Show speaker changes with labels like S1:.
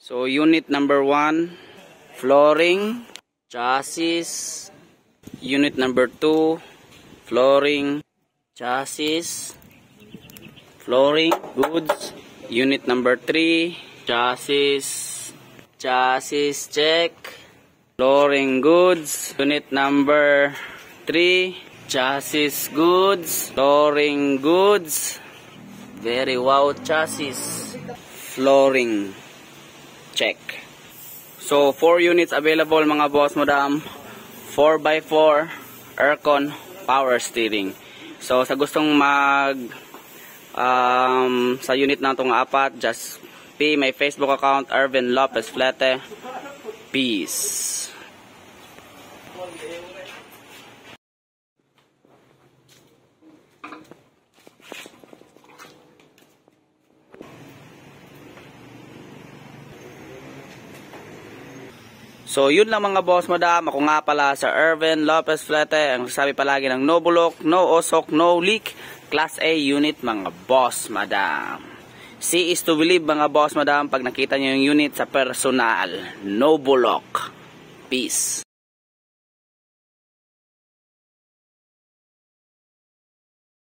S1: So unit number 1, flooring, chassis. Unit number 2, flooring, chassis, flooring, goods. Unit number 3, chassis, check, flooring, goods. Unit number 3, chassis, goods, flooring, goods. Very wow chassis, flooring, check. So 4 units available mga boss madam. 4x4 aircon power steering. So sa gustong mag sa unit na itong 4, just pay my Facebook account Ervin Lopez Flete. Peace. So yun lang mga boss madam, ako nga pala sa Ervin Lopez Flete, ang sabi palagi ng no bulok, no osok, no leak, Class A unit mga boss madam. See is to believe mga boss madam, pag nakita nyo yung unit sa personal, no bulok. Peace.